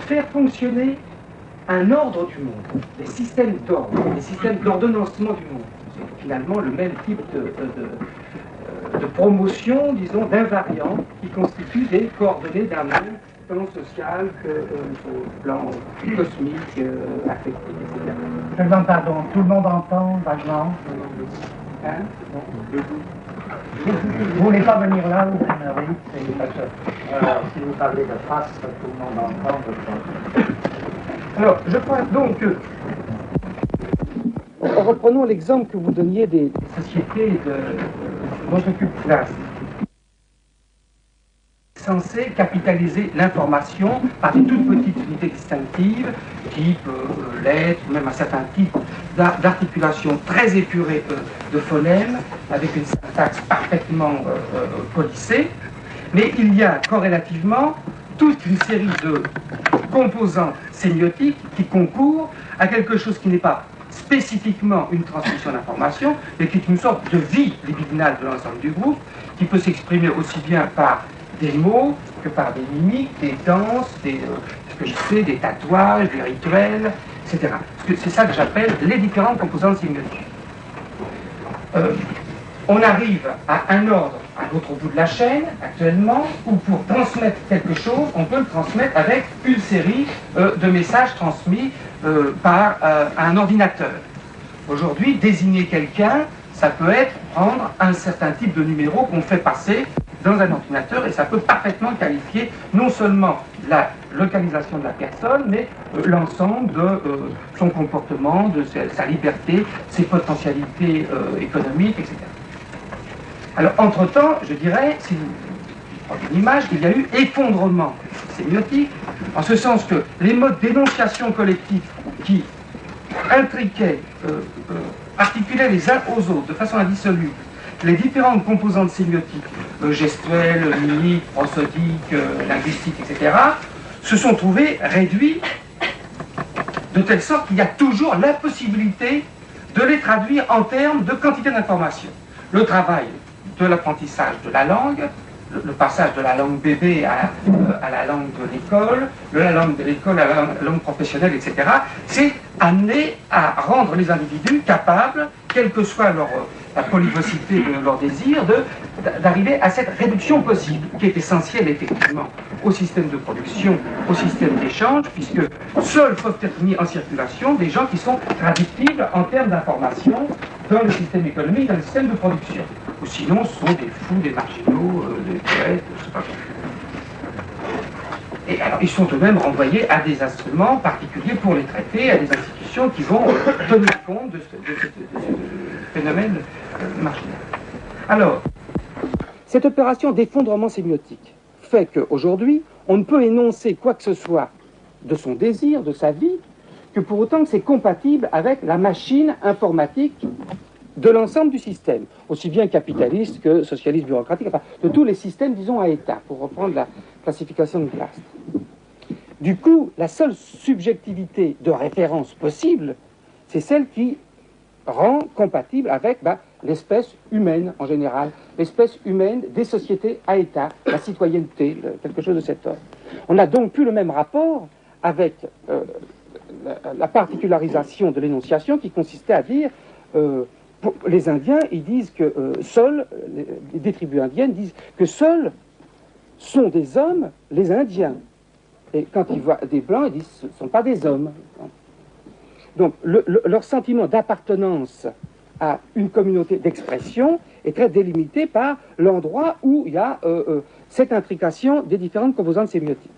faire fonctionner un ordre du monde, des systèmes d'ordre, des systèmes d'ordonnancement du monde. C'est finalement le même type de promotion, disons, d'invariants qui constituent des coordonnées d'un monde, plan social que plan cosmique, affectif, etc. Je demande pardon, tout le monde entend vaguement. Hein? Vous voulez pas venir là où vous aimeriez, c'est pas ça. Alors, si vous parlez de face, tout le monde entend, je pense. Alors, je crois donc que, reprenons l'exemple que vous donniez des sociétés dont s'occupe Classe, censées capitaliser l'information par des toutes petites unités distinctives, type lettres, ou même un certain type d'articulation très épurée de phonèmes, avec une syntaxe parfaitement polissée, mais il y a corrélativement toute une série de composants sémiotiques qui concourent à quelque chose qui n'est pas spécifiquement une transmission d'information, mais qui est une sorte de vie libidinale de l'ensemble du groupe, qui peut s'exprimer aussi bien par des mots que par des mimiques, des danses, des tatouages, des rituels, etc. C'est ça que j'appelle les différentes composantes sémiotiques. On arrive à un ordre à l'autre bout de la chaîne, actuellement, où pour transmettre quelque chose, on peut le transmettre avec une série de messages transmis par un ordinateur. Aujourd'hui, désigner quelqu'un, ça peut être prendre un certain type de numéro qu'on fait passer dans un ordinateur, et ça peut parfaitement qualifier non seulement la localisation de la personne, mais l'ensemble de son comportement, de sa liberté, ses potentialités économiques, etc. Alors, entre-temps, je dirais, si vous prenez une image, il y a eu effondrement sémiotique, en ce sens que les modes d'énonciation collective qui intriquaient, articulaient les uns aux autres de façon indissoluble les différentes composantes sémiotiques, gestuelles, mimiques, prosodiques, linguistiques, etc., se sont trouvés réduits de telle sorte qu'il y a toujours la possibilité de les traduire en termes de quantité d'informations. Le travail de l'apprentissage de la langue, le passage de la langue bébé à la langue de l'école, de la langue de l'école à la langue professionnelle, etc., c'est amené à rendre les individus capables, quelle que soit la polyvocité de leur désir, d'arriver à cette réduction possible, qui est essentielle effectivement au système de production, au système d'échange, puisque seuls peuvent être mis en circulation des gens qui sont traductibles en termes d'information dans le système économique, dans le système de production. Ou sinon, ce sont des fous, des marginaux, des poètes, je ne sais pas quoi. Et alors, ils sont eux-mêmes renvoyés à des instruments particuliers pour les traiter, à des institutions qui vont tenir compte de ce phénomène marginal. Alors, cette opération d'effondrement sémiotique fait qu'aujourd'hui, on ne peut énoncer quoi que ce soit de son désir, de sa vie, que pour autant que c'est compatible avec la machine informatique de l'ensemble du système, aussi bien capitaliste que socialiste bureaucratique, enfin, de tous les systèmes, disons, à État, pour reprendre la classification de Classe. Du coup, la seule subjectivité de référence possible, c'est celle qui rend compatible avec l'espèce humaine en général, l'espèce humaine des sociétés à État, la citoyenneté, quelque chose de cet ordre. On n'a donc plus le même rapport avec la particularisation de l'énonciation qui consistait à dire les Indiens, ils disent que seuls, des tribus indiennes disent que seuls sont des hommes les Indiens. Et quand ils voient des Blancs, ils disent ce ne sont pas des hommes. Donc leur sentiment d'appartenance à une communauté d'expression est très délimité par l'endroit où il y a cette intrication des différentes composantes sémiotiques.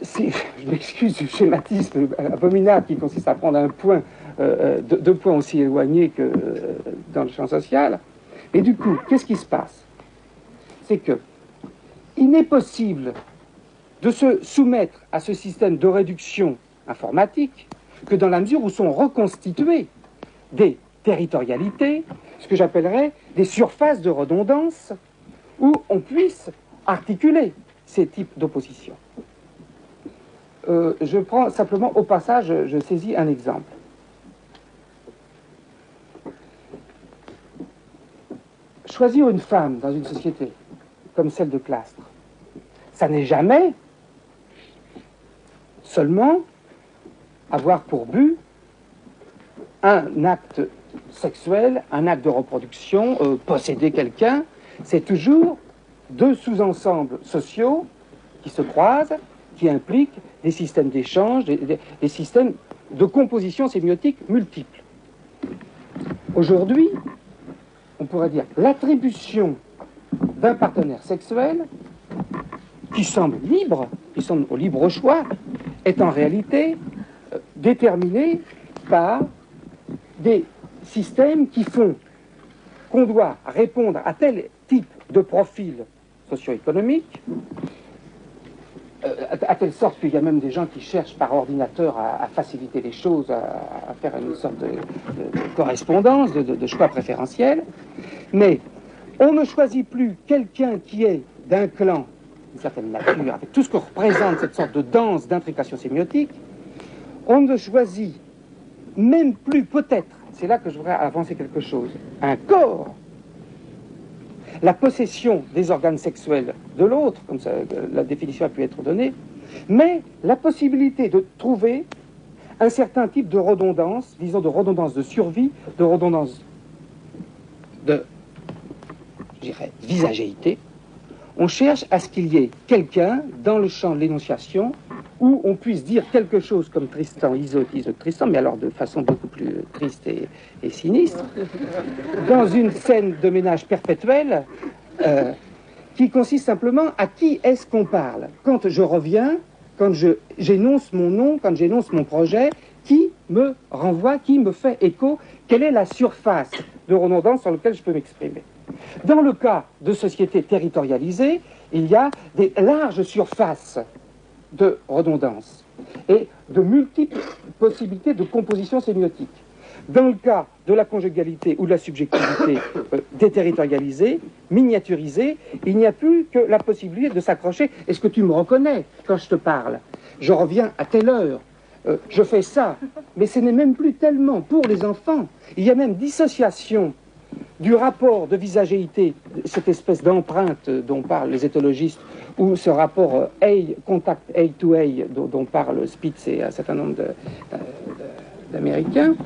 Je m'excuse du schématisme abominable qui consiste à prendre un point, deux points aussi éloignés que dans le champ social. Et du coup, qu'est-ce qui se passe? C'est que il n'est possible de se soumettre à ce système de réduction informatique que dans la mesure où sont reconstituées des territorialités, ce que j'appellerais des surfaces de redondance, où on puisse articuler ces types d'opposition. Je prends simplement au passage, je saisis un exemple. Choisir une femme dans une société comme celle de Clastres, ça n'est jamais seulement avoir pour but un acte sexuel, un acte de reproduction, posséder quelqu'un. C'est toujours deux sous-ensembles sociaux qui se croisent, qui impliquent des systèmes d'échange, des systèmes de composition sémiotique multiples. Aujourd'hui, on pourrait dire l'attribution d'un partenaire sexuel qui semble libre, qui semble au libre choix, est en réalité déterminée par des systèmes qui font qu'on doit répondre à tel type de profil socio-économique, à telle sorte qu'il y a même des gens qui cherchent par ordinateur à faciliter les choses, à faire une sorte de correspondance, de choix préférentiel. Mais on ne choisit plus quelqu'un qui est d'un clan, d'une certaine nature, avec tout ce que représente cette sorte de danse d'intrication sémiotique. On ne choisit même plus, peut-être, c'est là que je voudrais avancer quelque chose, un corps, la possession des organes sexuels de l'autre, comme ça, la définition a pu être donnée, mais la possibilité de trouver un certain type de redondance, disons de redondance de survie, de redondance de, je dirais, visagéité. On cherche à ce qu'il y ait quelqu'un dans le champ de l'énonciation où on puisse dire quelque chose comme Tristan, Isolde Tristan, mais alors de façon beaucoup plus triste et sinistre, dans une scène de ménage perpétuel qui consiste simplement à qui est-ce qu'on parle. Quand je reviens, quand j'énonce mon nom, quand j'énonce mon projet, qui me renvoie, qui me fait écho, quelle est la surface de redondance sur laquelle je peux m'exprimer. Dans le cas de sociétés territorialisées, il y a des larges surfaces de redondance et de multiples possibilités de composition sémiotique. Dans le cas de la conjugalité ou de la subjectivité déterritorialisée, miniaturisée, il n'y a plus que la possibilité de s'accrocher. Est-ce que tu me reconnais quand je te parle? Je reviens à telle heure. Je fais ça. Mais ce n'est même plus tellement pour les enfants. Il y a même dissociation du rapport de visagéité, cette espèce d'empreinte dont parlent les éthologistes, ou ce rapport contact eye to eye dont parle Spitz et un certain nombre d'Américains,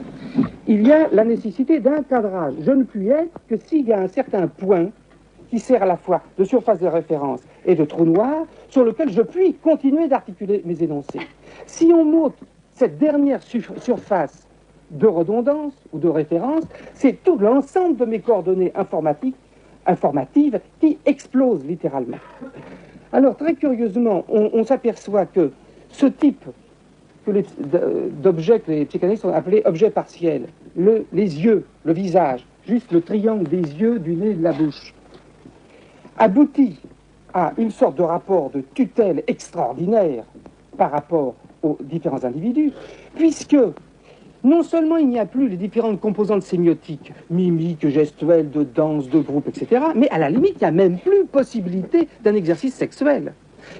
il y a la nécessité d'un cadrage. Je ne puis être que s'il y a un certain point qui sert à la fois de surface de référence et de trou noir, sur lequel je puis continuer d'articuler mes énoncés. Si on m'ôte cette dernière surface de redondance ou de référence, c'est tout l'ensemble de mes coordonnées informatives qui explosent littéralement. Alors, très curieusement, on s'aperçoit que ce type d'objets que les psychanalystes ont appelés objets partiels, les yeux, le visage, juste le triangle des yeux, du nez et de la bouche, aboutit à une sorte de rapport de tutelle extraordinaire par rapport aux différents individus, puisque non seulement il n'y a plus les différentes composantes sémiotiques, mimiques, gestuelles, de danse, de groupe, etc., mais à la limite, il n'y a même plus possibilité d'un exercice sexuel.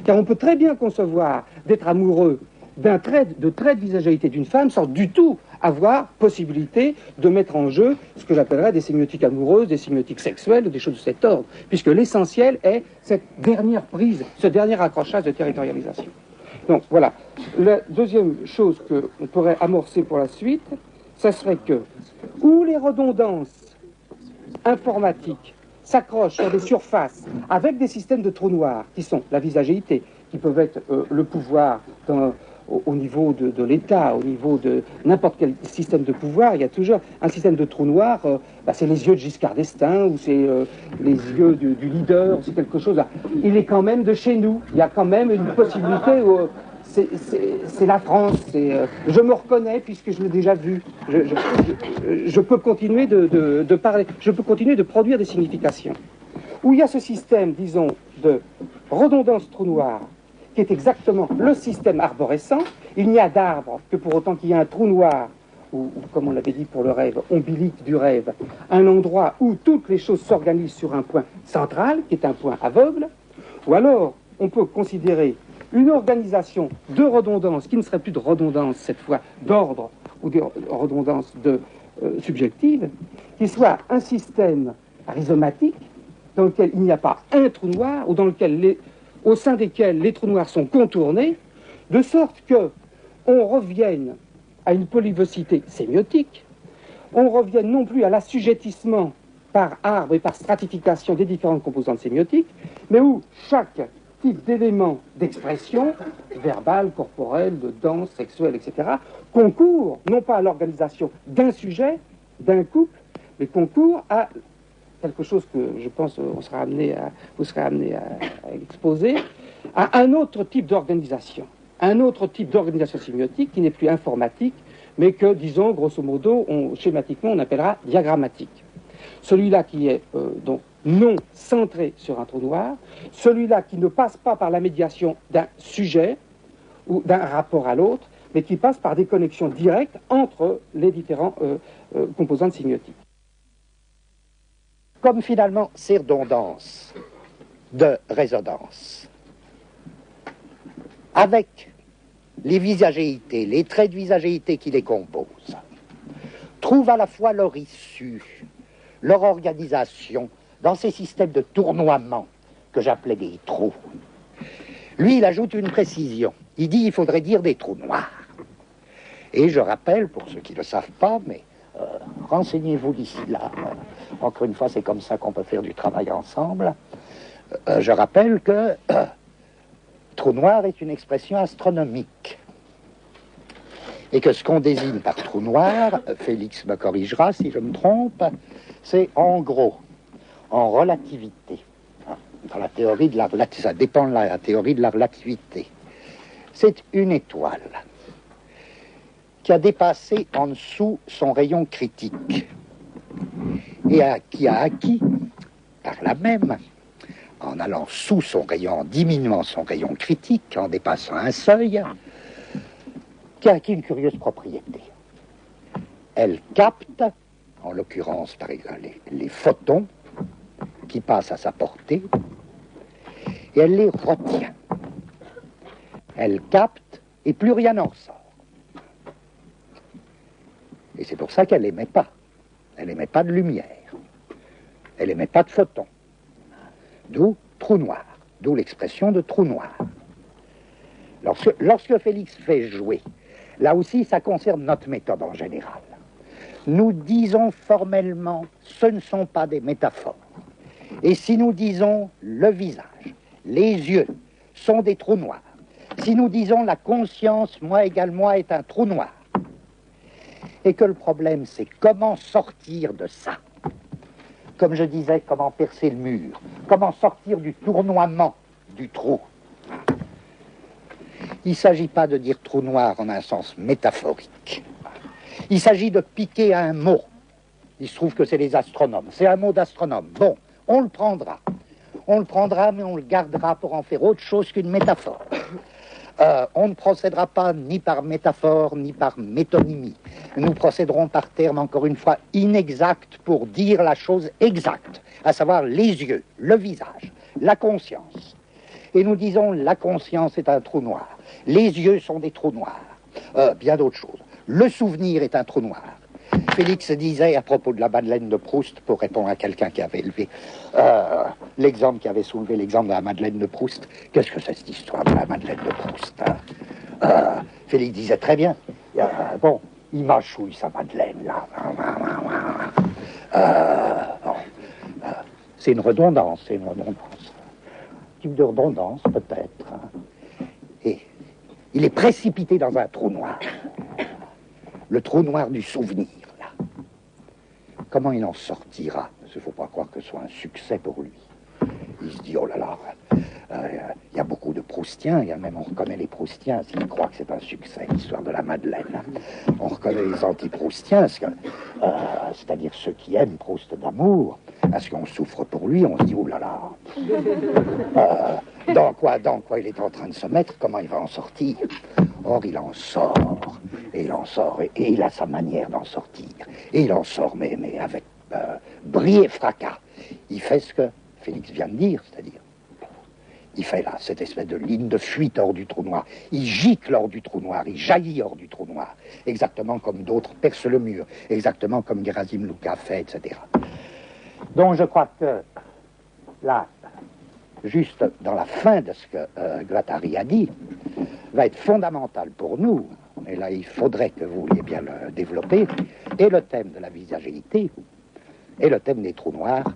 Car on peut très bien concevoir d'être amoureux de trait de visagéité d'une femme sans du tout avoir possibilité de mettre en jeu ce que j'appellerais des sémiotiques amoureuses, des sémiotiques sexuelles, ou des choses de cet ordre, puisque l'essentiel est cette dernière prise, ce dernier accrochage de territorialisation. Donc voilà, la deuxième chose qu'on pourrait amorcer pour la suite, ça serait que, où les redondances informatiques s'accrochent sur des surfaces avec des systèmes de trous noirs, qui sont la visagéité, qui peuvent être le pouvoir au niveau de l'État, au niveau de n'importe quel système de pouvoir, il y a toujours un système de trous noirs, c'est les yeux de Giscard d'Estaing, ou c'est les yeux du leader, c'est quelque chose. Là. Il est quand même de chez nous, il y a quand même une possibilité où c'est la France, je me reconnais puisque je l'ai déjà vu, je peux continuer de parler, je peux continuer de produire des significations. Où il y a ce système, disons, de redondance trou noir, qui est exactement le système arborescent. Il n'y a d'arbre que pour autant qu'il y ait un trou noir, ou comme on l'avait dit pour le rêve, ombilique du rêve, un endroit où toutes les choses s'organisent sur un point central, qui est un point aveugle, ou alors on peut considérer une organisation de redondance, qui ne serait plus de redondance cette fois d'ordre, ou de redondance subjective, qui soit un système rhizomatique, dans lequel il n'y a pas un trou noir, ou dans lequel au sein desquels les trous noirs sont contournés, de sorte que on revienne à une polyvocité sémiotique, on revienne non plus à l'assujettissement par arbre et par stratification des différentes composantes sémiotiques, mais où chaque type d'élément d'expression, verbale, corporelle, de danse, sexuelle, etc., concourt non pas à l'organisation d'un sujet, d'un couple, mais concourt à quelque chose que je pense vous serez amené à exposer, à un autre type d'organisation sémiotique qui n'est plus informatique, mais que, disons, grosso modo, schématiquement, on appellera diagrammatique. Celui-là qui est donc non centré sur un trou noir, celui-là qui ne passe pas par la médiation d'un sujet ou d'un rapport à l'autre, mais qui passe par des connexions directes entre les différents composantes sémiotiques. Comme finalement ces redondances de résonance, avec les visagéités, les traits de visagéité qui les composent, trouvent à la fois leur issue, leur organisation dans ces systèmes de tournoiement que j'appelais des trous. Lui, il ajoute une précision. Il dit il faudrait dire des trous noirs. Et je rappelle, pour ceux qui ne le savent pas, mais renseignez-vous d'ici là. Encore une fois, c'est comme ça qu'on peut faire du travail ensemble. Je rappelle que trou noir est une expression astronomique. Et que ce qu'on désigne par trou noir, Félix me corrigera si je me trompe, c'est en gros, en relativité. Dans la théorie de la relativité, ça dépend de la théorie de la relativité. C'est une étoile qui a dépassé en dessous son rayon critique et qui a acquis, par là même, en allant sous son rayon, en diminuant son rayon critique, en dépassant un seuil, qui a acquis une curieuse propriété. Elle capte, en l'occurrence par exemple les photons qui passent à sa portée, et elle les retient. Elle capte et plus rien n'en sort. Et c'est pour ça qu'elle n'émet pas. Elle n'émet pas de lumière. Elle n'émet pas de photons. D'où trou noir. D'où l'expression de trou noir. Lorsque Félix fait jouer, là aussi ça concerne notre méthode en général. Nous disons formellement, ce ne sont pas des métaphores. Et si nous disons le visage, les yeux sont des trous noirs, si nous disons la conscience, moi égale moi, est un trou noir, et que le problème c'est comment sortir de ça, comme je disais, comment percer le mur, comment sortir du tournoiement du trou. Il ne s'agit pas de dire trou noir en un sens métaphorique. Il s'agit de piquer à un mot. Il se trouve que c'est les astronomes. C'est un mot d'astronome. Bon, on le prendra. On le prendra, mais on le gardera pour en faire autre chose qu'une métaphore. On ne procédera pas ni par métaphore, ni par métonymie. Nous procéderons par terme, encore une fois, inexact pour dire la chose exacte, à savoir les yeux, le visage, la conscience. Et nous disons la conscience est un trou noir. Les yeux sont des trous noirs. Bien d'autres choses. Le souvenir est un trou noir. Félix disait à propos de la Madeleine de Proust, pour répondre à quelqu'un qui avait élevé l'exemple, qui avait soulevé l'exemple de la Madeleine de Proust, qu'est-ce que c'est cette histoire de la Madeleine de Proust, hein? Félix disait très bien, bon, il mâchouille sa Madeleine, là. C'est une redondance, c'est une redondance. Un type de redondance, peut-être. Hein. Et il est précipité dans un trou noir. Le trou noir du souvenir, là. Comment il en sortira? Parce qu'il ne faut pas croire que ce soit un succès pour lui. Il se dit, oh là là, il y a beaucoup de Proustiens, il y a même, on reconnaît les Proustiens s'ils croient que c'est un succès, l'histoire de la Madeleine. On reconnaît les anti-Proustiens, c'est-à-dire ceux qui aiment Proust d'amour, parce qu'on souffre pour lui, on se dit, oh là là, dans quoi il est en train de se mettre, comment il va en sortir? Or, il en sort, et il en sort, et il a sa manière d'en sortir. Et il en sort, mais avec brio et fracas. Il fait ce que Félix vient de dire, c'est-à-dire, il fait là cette espèce de ligne de fuite hors du trou noir. Il gicle hors du trou noir, il jaillit hors du trou noir, exactement comme d'autres percent le mur, exactement comme Gerasim Luka fait, etc. Donc je crois que là, juste dans la fin de ce que Guattari a dit, va être fondamental pour nous, et là il faudrait que vous vouliez bien le développer, est le thème de la visagéité et le thème des trous noirs.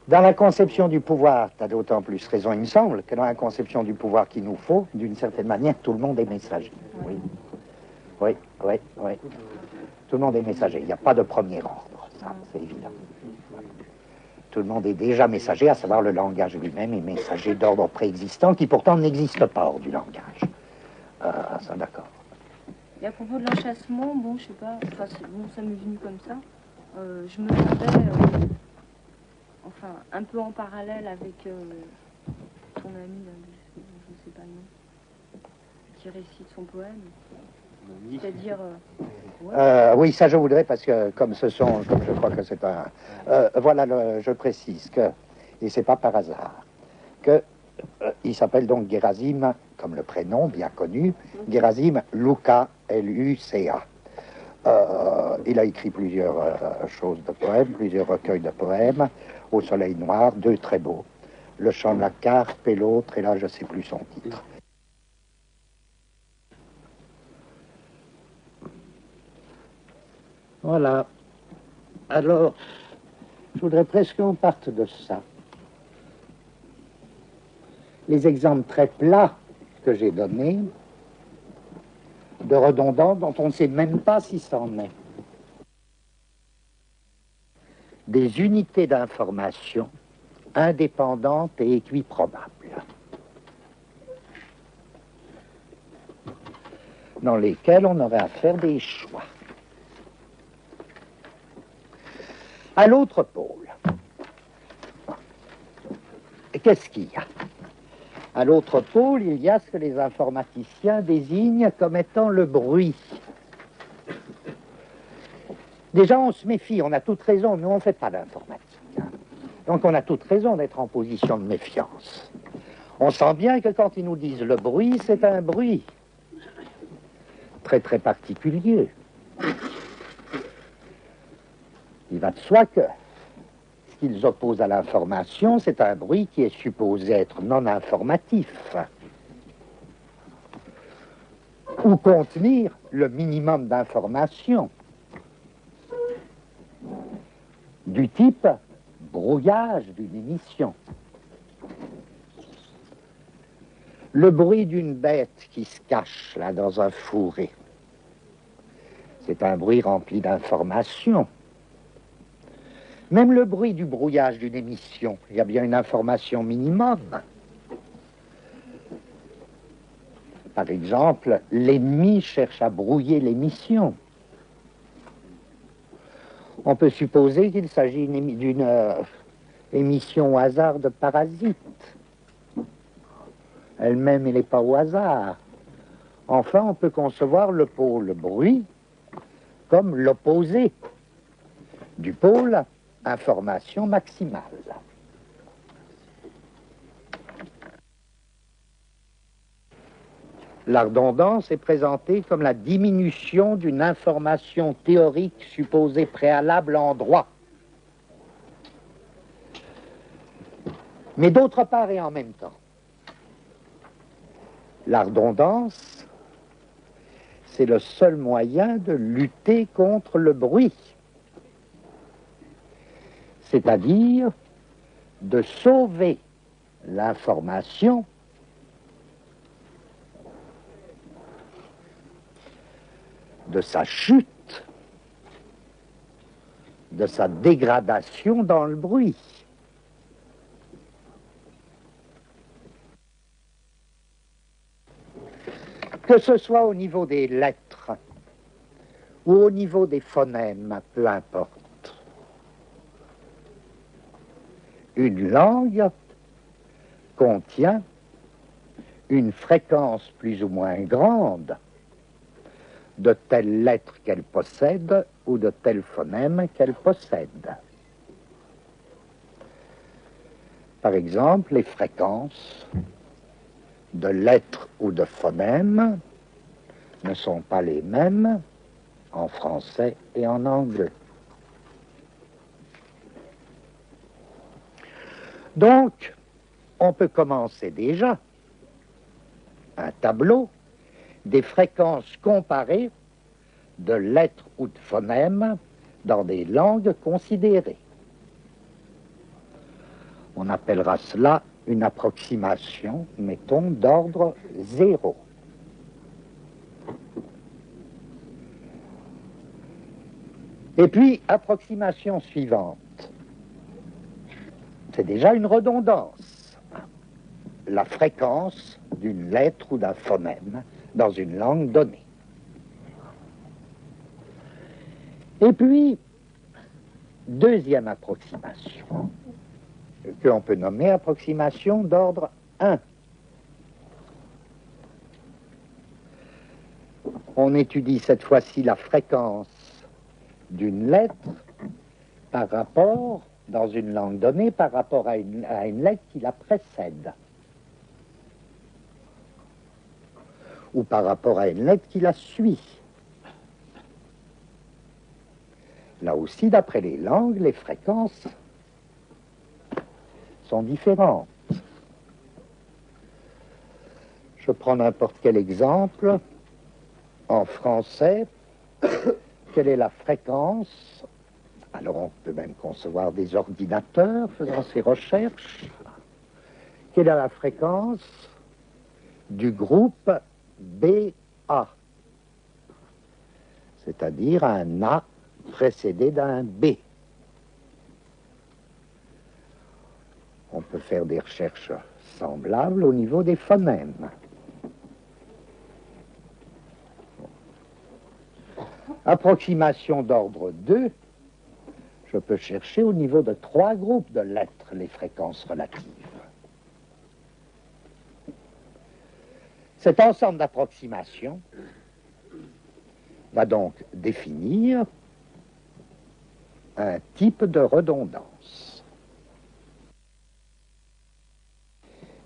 Dans la conception du pouvoir, tu as d'autant plus raison, il me semble, que dans la conception du pouvoir qu'il nous faut, d'une certaine manière, tout le monde est messager. Oui, oui, oui, oui. Tout le monde est messager. Il n'y a pas de premier ordre, ça, c'est évident. Tout le monde est déjà messager, à savoir le langage lui-même est messager d'ordre préexistant, qui pourtant n'existe pas hors du langage. Ça, d'accord. Et à propos de l'enchâssement, bon, je sais pas, enfin, bon, ça m'est venu comme ça. Je me demandais, enfin, un peu en parallèle avec ton ami, là, je ne sais pas le nom, qui récite son poème. C'est-à-dire... oui, ça je voudrais, parce que comme je crois que c'est un... voilà, je précise que, et c'est pas par hasard, que il s'appelle donc Gerasim, comme le prénom bien connu, Gerasim Luca, L-U-C-A. Il a écrit plusieurs choses de poèmes, plusieurs recueils de poèmes, Au soleil noir, 2 très beaux, Le chant de la carpe et l'autre, et là je ne sais plus son titre. Voilà. Alors, je voudrais presque qu'on parte de ça. Les exemples très plats que j'ai donnés, de redondants dont on ne sait même pas si c'en est. Des unités d'information indépendantes et équiprobables, dans lesquelles on aurait à faire des choix. À l'autre pôle, qu'est-ce qu'il y a? À l'autre pôle, il y a ce que les informaticiens désignent comme étant le bruit. Déjà, on se méfie, on a toute raison, nous on ne fait pas d'informatique. Donc on a toute raison d'être en position de méfiance. On sent bien que quand ils nous disent le bruit, c'est un bruit très très particulier. Il va de soi que ce qu'ils opposent à l'information, c'est un bruit qui est supposé être non informatif ou contenir le minimum d'information du type brouillage d'une émission. Le bruit d'une bête qui se cache là dans un fourré, c'est un bruit rempli d'informations. Même le bruit du brouillage d'une émission, il y a bien une information minimum. Par exemple, l'ennemi cherche à brouiller l'émission. On peut supposer qu'il s'agit d'une émission au hasard de parasites. Elle-même, elle n'est pas au hasard. Enfin, on peut concevoir le pôle bruit comme l'opposé du pôle information maximale. La redondance est présentée comme la diminution d'une information théorique supposée préalable en droit. Mais d'autre part et en même temps, la redondance, c'est le seul moyen de lutter contre le bruit. C'est-à-dire de sauver l'information de sa chute, de sa dégradation dans le bruit. Que ce soit au niveau des lettres ou au niveau des phonèmes, peu importe. Une langue contient une fréquence plus ou moins grande de telles lettres qu'elle possède ou de tels phonèmes qu'elle possède. Par exemple, les fréquences de lettres ou de phonèmes ne sont pas les mêmes en français et en anglais. Donc, on peut commencer déjà un tableau des fréquences comparées de lettres ou de phonèmes dans des langues considérées. On appellera cela une approximation, mettons, d'ordre 0. Et puis, approximation suivante. C'est déjà une redondance. La fréquence d'une lettre ou d'un phonème dans une langue donnée. Et puis, deuxième approximation, que l'on peut nommer approximation d'ordre 1. On étudie cette fois-ci la fréquence d'une lettre par rapport, dans une langue donnée, par rapport à une lettre qui la précède. Ou par rapport à une lettre qui la suit. Là aussi, d'après les langues, les fréquences sont différentes. Je prends n'importe quel exemple. En français, quelle est la fréquence? Alors on peut même concevoir des ordinateurs faisant ces recherches. Quelle est la fréquence du groupe BA? C'est-à-dire un A précédé d'un B. On peut faire des recherches semblables au niveau des phonèmes. Approximation d'ordre 2, je peux chercher au niveau de 3 groupes de lettres les fréquences relatives. Cet ensemble d'approximations va donc définir un type de redondance.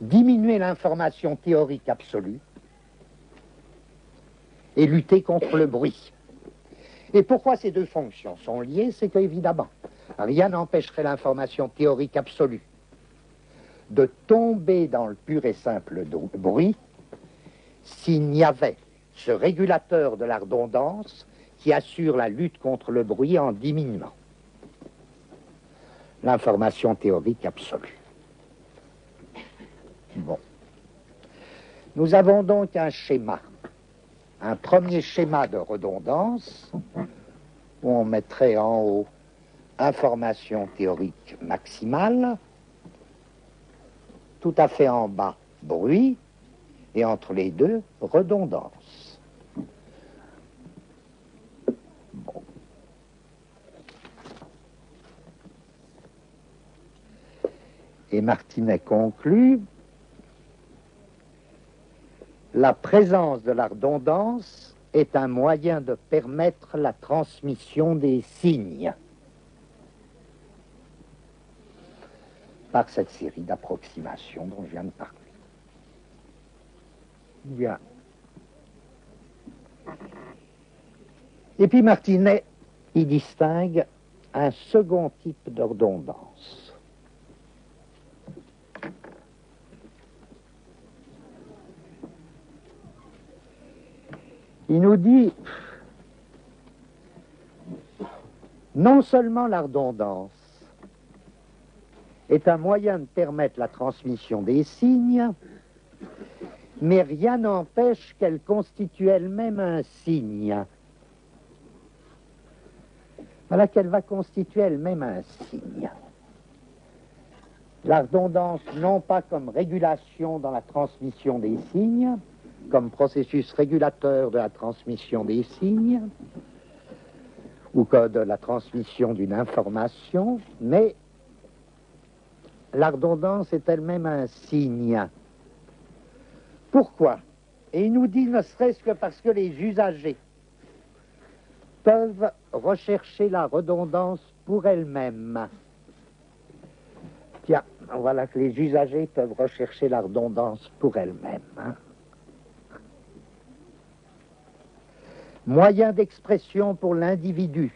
Diminuer l'information théorique absolue et lutter contre le bruit. Et pourquoi ces deux fonctions sont liées? C'est qu'évidemment, rien n'empêcherait l'information théorique absolue de tomber dans le pur et simple bruit s'il n'y avait ce régulateur de la redondance qui assure la lutte contre le bruit en diminuant l'information théorique absolue. Bon. Nous avons donc un schéma. Un premier schéma de redondance où on mettrait en haut information théorique maximale, tout à fait en bas bruit, et entre les deux redondance. Bon. Et Martinet conclut: la présence de la redondance est un moyen de permettre la transmission des signes par cette série d'approximations dont je viens de parler. Bien. Et puis Martinet, il distingue un second type de redondance. Il nous dit, non seulement la redondance est un moyen de permettre la transmission des signes, mais rien n'empêche qu'elle constitue elle-même un signe. Voilà qu'elle va constituer elle-même un signe. La redondance, non pas comme régulation dans la transmission des signes, comme processus régulateur de la transmission des signes, ou que de la transmission d'une information, mais la redondance est elle-même un signe. Pourquoi? Et il nous dit ne serait-ce que parce que les usagers peuvent rechercher la redondance pour elle-même. Tiens, voilà que les usagers peuvent rechercher la redondance pour elle-même. Moyen d'expression pour l'individu,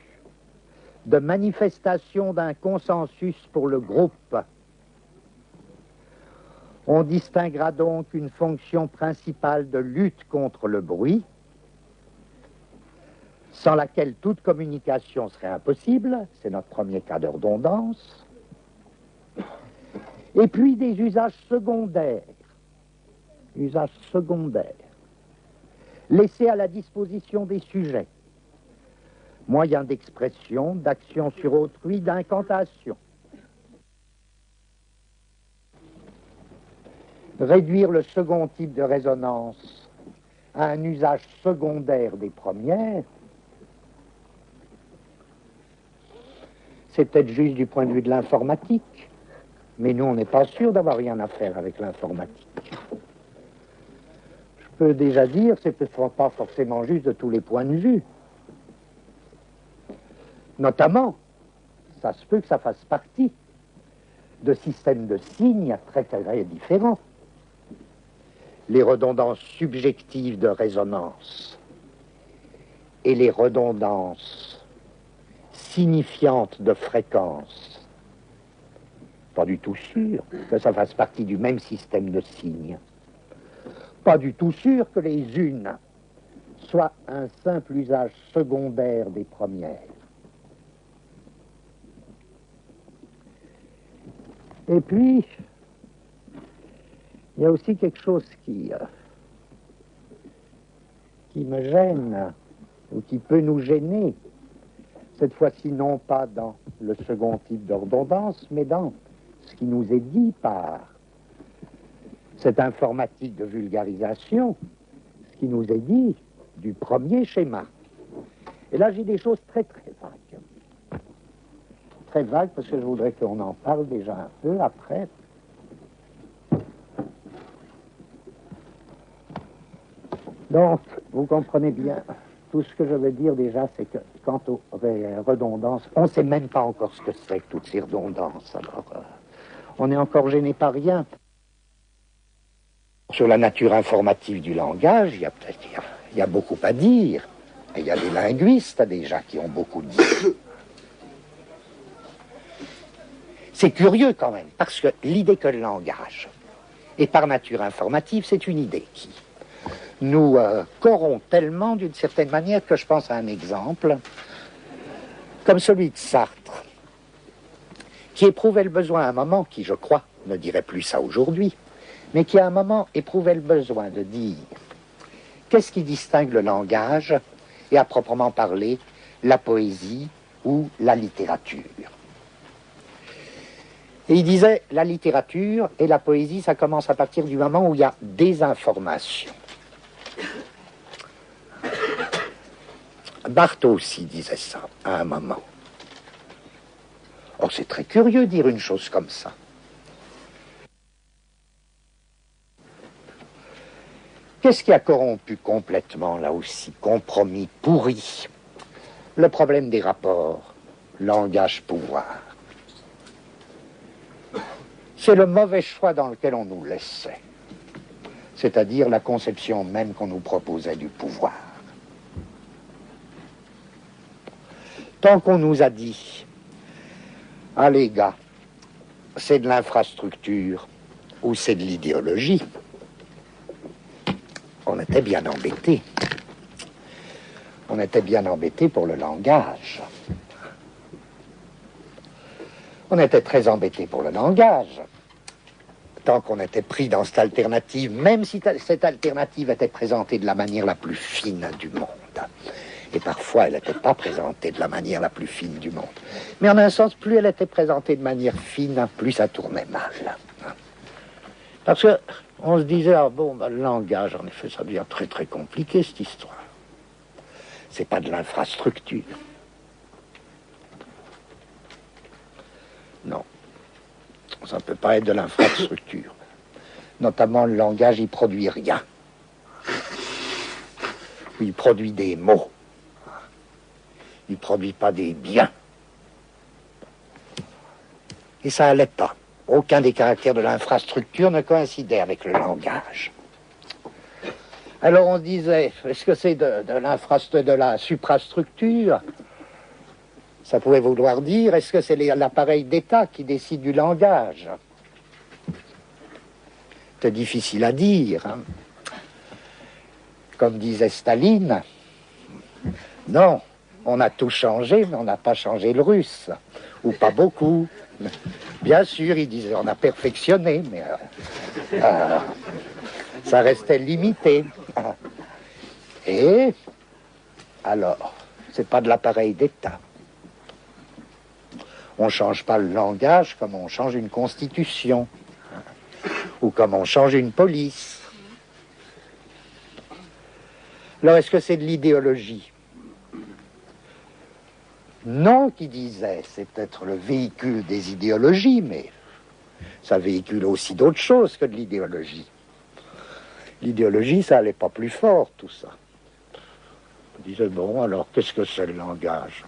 de manifestation d'un consensus pour le groupe. On distinguera donc une fonction principale de lutte contre le bruit, sans laquelle toute communication serait impossible, c'est notre premier cas de redondance, et puis des usages secondaires, laissés à la disposition des sujets, moyens d'expression, d'action sur autrui, d'incantation. Réduire le second type de résonance à un usage secondaire des premières, c'est peut-être juste du point de vue de l'informatique, mais nous, on n'est pas sûr d'avoir rien à faire avec l'informatique. Je peux déjà dire, c'est pas forcément juste de tous les points de vue. Notamment, ça se peut que ça fasse partie de systèmes de signes très, très différents. Les redondances subjectives de résonance et les redondances signifiantes de fréquence. Pas du tout sûr que ça fasse partie du même système de signes. Pas du tout sûr que les unes soient un simple usage secondaire des premières. Et puis, il y a aussi quelque chose qui me gêne, ou qui peut nous gêner, cette fois-ci non pas dans le second type de redondance, mais dans ce qui nous est dit par cette informatique de vulgarisation, ce qui nous est dit du premier schéma. Et là, j'ai des choses très très vagues. Très vagues, parce que je voudrais qu'on en parle déjà un peu après. Donc, vous comprenez bien, tout ce que je veux dire déjà, c'est que quant aux redondances, on ne sait même pas encore ce que c'est que toutes ces redondances. Alors, on est encore gêné par rien. Sur la nature informative du langage, il y a beaucoup à dire. Et il y a des linguistes déjà qui ont beaucoup dit. C'est curieux quand même, parce que l'idée que le langage est par nature informative, c'est une idée qui nous corrompt tellement d'une certaine manière que je pense à un exemple, comme celui de Sartre, qui éprouvait le besoin à un moment, qui je crois ne dirait plus ça aujourd'hui, mais qui à un moment éprouvait le besoin de dire qu'est-ce qui distingue le langage et à proprement parler la poésie ou la littérature. Et il disait, la littérature et la poésie, ça commence à partir du moment où il y a des informations. Barthes aussi disait ça à un moment. Or, c'est très curieux de dire une chose comme ça. Qu'est-ce qui a corrompu complètement, là aussi, compromis, pourri? Le problème des rapports, langage-pouvoir. C'est le mauvais choix dans lequel on nous laissait, c'est-à-dire la conception même qu'on nous proposait du pouvoir. Tant qu'on nous a dit, allez gars, c'est de l'infrastructure ou c'est de l'idéologie, on était bien embêtés. On était bien embêtés pour le langage. On était très embêtés pour le langage. Tant qu'on était pris dans cette alternative, même si cette alternative était présentée de la manière la plus fine du monde. Et parfois, elle n'était pas présentée de la manière la plus fine du monde. Mais en un sens, plus elle était présentée de manière fine, plus ça tournait mal. Parce que on se disait, ah bon, ben, le langage, en effet, ça devient très très compliqué, cette histoire. C'est pas de l'infrastructure. Non. Ça ne peut pas être de l'infrastructure. Notamment, le langage, il produit rien. Il produit des mots. Il ne produit pas des biens. Et ça n'allait pas. Aucun des caractères de l'infrastructure ne coïncidait avec le langage. Alors on disait, est-ce que c'est de la suprastructure? Ça pouvait vouloir dire, est-ce que c'est l'appareil d'État qui décide du langage? C'est difficile à dire, hein. Comme disait Staline, non, on a tout changé, mais on n'a pas changé le russe, ou pas beaucoup. Bien sûr, il disait, on a perfectionné, mais ça restait limité. Et alors, c'est pas de l'appareil d'État. On ne change pas le langage comme on change une constitution, ou comme on change une police. Alors, est-ce que c'est de l'idéologie? Non, qui disait, c'est peut-être le véhicule des idéologies, mais ça véhicule aussi d'autres choses que de l'idéologie. L'idéologie, ça n'allait pas plus fort, tout ça. On disait, bon, alors, qu'est-ce que c'est le langage?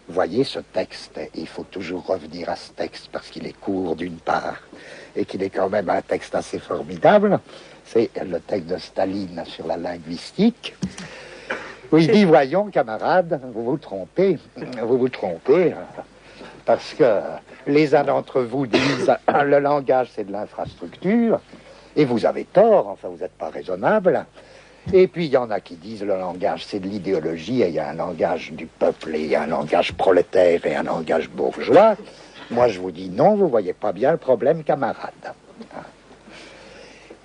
Voyez ce texte, et il faut toujours revenir à ce texte, parce qu'il est court d'une part, et qu'il est quand même un texte assez formidable. C'est le texte de Staline sur la linguistique, où il dit, voyons, camarades, vous vous trompez, parce que les uns d'entre vous disent, le langage, c'est de l'infrastructure, et vous avez tort, enfin, vous n'êtes pas raisonnable. Et puis, il y en a qui disent, le langage, c'est de l'idéologie, et il y a un langage du peuple, et il y a un langage prolétaire, et un langage bourgeois. Moi, je vous dis, non, vous voyez pas bien le problème, camarades.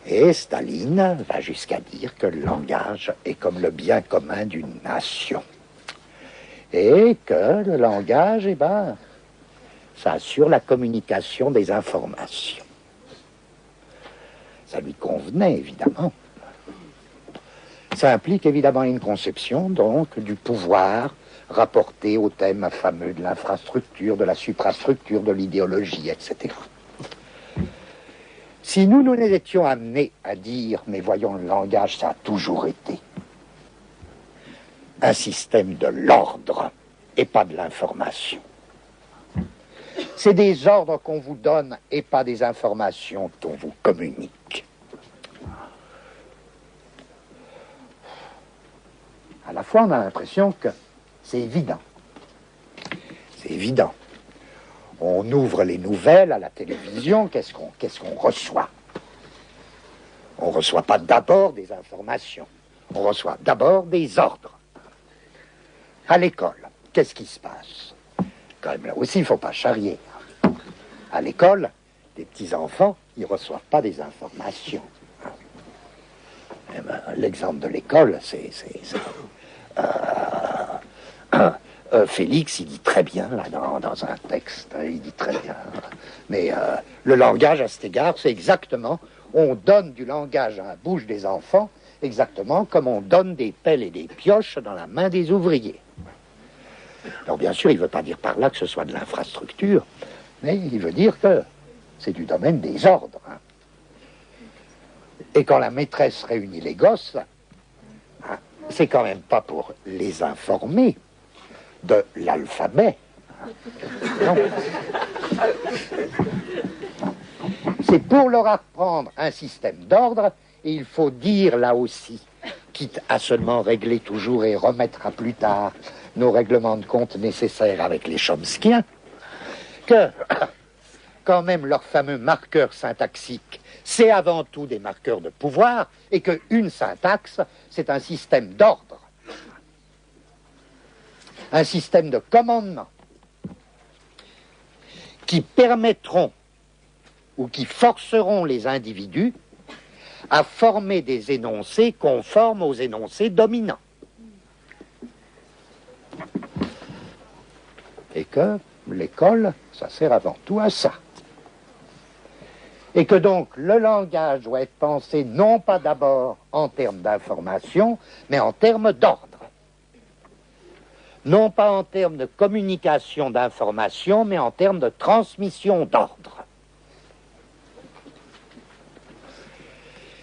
Et Staline va jusqu'à dire que le langage est comme le bien commun d'une nation. Et que le langage, eh ben, ça assure la communication des informations. Ça lui convenait, évidemment. Ça implique évidemment une conception, donc, du pouvoir rapporté au thème fameux de l'infrastructure, de la suprastructure, de l'idéologie, etc. Si nous nous étions amenés à dire, mais voyons, le langage, ça a toujours été un système de l'ordre et pas de l'information. C'est des ordres qu'on vous donne et pas des informations qu'on vous communique. À la fois, on a l'impression que c'est évident. C'est évident. On ouvre les nouvelles à la télévision, qu'est-ce qu'on reçoit? On ne reçoit pas d'abord des informations, on reçoit d'abord des ordres. À l'école, qu'est-ce qui se passe? Quand même, là aussi, il ne faut pas charrier. À l'école, les petits-enfants, ils ne reçoivent pas des informations. Eh ben, l'exemple de l'école, c'est Félix, il dit très bien, là, dans un texte, il dit très bien. Mais le langage, à cet égard, c'est exactement, on donne du langage à la bouche des enfants, exactement comme on donne des pelles et des pioches dans la main des ouvriers. Alors, bien sûr, il ne veut pas dire par là que ce soit de l'infrastructure, mais il veut dire que c'est du domaine des ordres. Hein. Et quand la maîtresse réunit les gosses, hein, c'est quand même pas pour les informer de l'alphabet. Non. C'est pour leur apprendre un système d'ordre, et il faut dire là aussi, quitte à seulement régler toujours et remettre à plus tard nos règlements de compte nécessaires avec les Chomskiens, que quand même leurs fameux marqueurs syntaxiques, c'est avant tout des marqueurs de pouvoir, et qu'une syntaxe, c'est un système d'ordre, un système de commandement, qui permettront ou qui forceront les individus à former des énoncés conformes aux énoncés dominants. Et que l'école, ça sert avant tout à ça. Et que donc le langage doit être pensé non pas d'abord en termes d'information, mais en termes d'ordre. Non pas en termes de communication d'information, mais en termes de transmission d'ordre.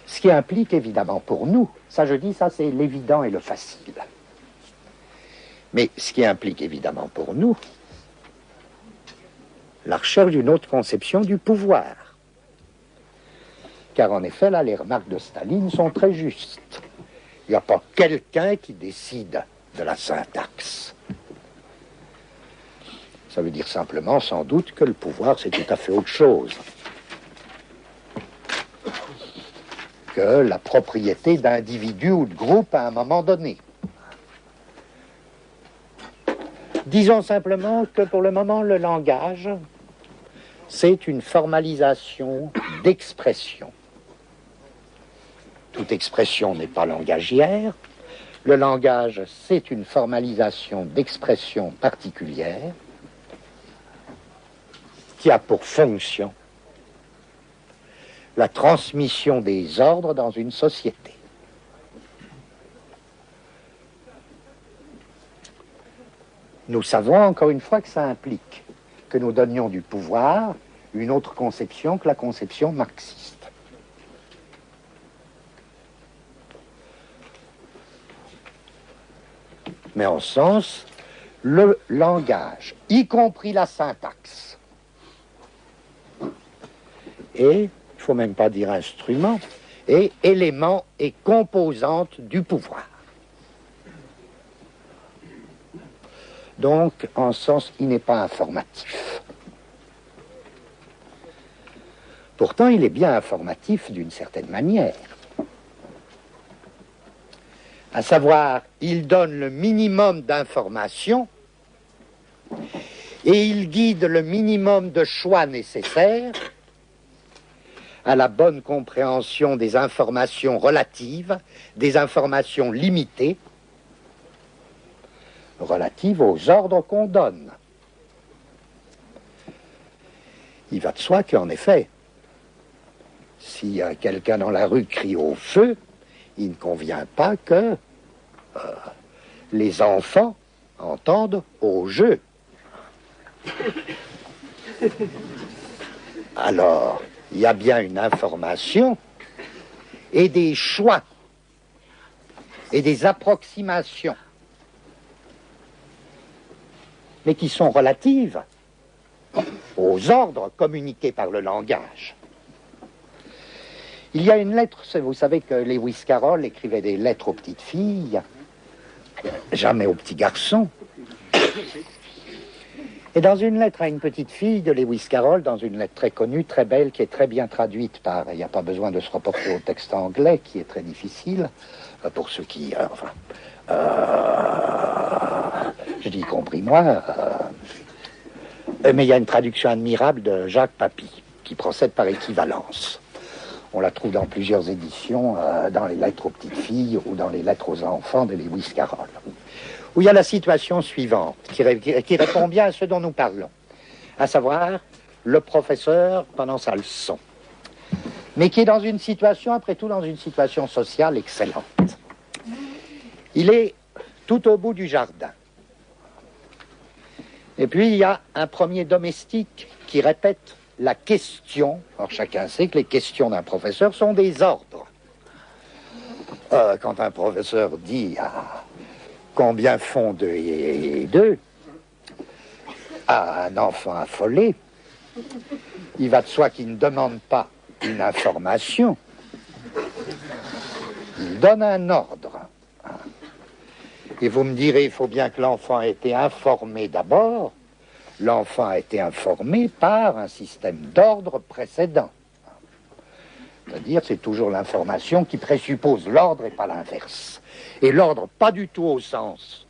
Ce qui implique évidemment pour nous, ça je dis, ça c'est l'évident et le facile. Mais ce qui implique évidemment pour nous, la recherche d'une autre conception du pouvoir. Car en effet, là, les remarques de Staline sont très justes. Il n'y a pas quelqu'un qui décide de la syntaxe. Ça veut dire simplement, sans doute, que le pouvoir, c'est tout à fait autre chose. que la propriété d'individus ou de groupes à un moment donné. Disons simplement que pour le moment, le langage, c'est une formalisation d'expression. Toute expression n'est pas langagière. Le langage, c'est une formalisation d'expression particulière qui a pour fonction la transmission des ordres dans une société. Nous savons encore une fois que ça implique que nous donnions du pouvoir une autre conception que la conception marxiste. Mais en sens, le langage, y compris la syntaxe, et, il ne faut même pas dire instrument, est élément et composante du pouvoir. Donc, en sens, il n'est pas informatif. Pourtant, il est bien informatif d'une certaine manière. À savoir, il donne le minimum d'informations et il guide le minimum de choix nécessaires à la bonne compréhension des informations relatives, des informations limitées, relatives aux ordres qu'on donne. Il va de soi qu'en effet, si quelqu'un dans la rue crie au feu, il ne convient pas que les enfants entendent au jeu. Alors, il y a bien une information et des choix et des approximations, mais qui sont relatives aux ordres communiqués par le langage. Il y a une lettre, vous savez que Lewis Carroll écrivait des lettres aux petites filles, jamais aux petits garçons. Et dans une lettre à une petite fille de Lewis Carroll, dans une lettre très connue, très belle, qui est très bien traduite par, il n'y a pas besoin de se reporter au texte anglais, qui est très difficile, pour ceux qui, je dis y compris moi, mais il y a une traduction admirable de Jacques Papy, qui procède par équivalence. On la trouve dans plusieurs éditions, dans les lettres aux petites filles ou dans les lettres aux enfants de Lewis Carroll, où il y a la situation suivante, qui répond bien à ce dont nous parlons, à savoir le professeur pendant sa leçon, mais qui est dans une situation, après tout, dans une situation sociale excellente. Il est tout au bout du jardin. Et puis, il y a un premier domestique qui répète la question. Alors, chacun sait que les questions d'un professeur sont des ordres. Quand un professeur dit combien font 2 et 2 à un enfant affolé, il va de soi qu'il ne demande pas une information, il donne un ordre. Et vous me direz, il faut bien que l'enfant ait été informé d'abord. L'enfant a été informé par un système d'ordre précédent. C'est-à-dire, c'est toujours l'information qui présuppose l'ordre et pas l'inverse. Et l'ordre, pas du tout au sens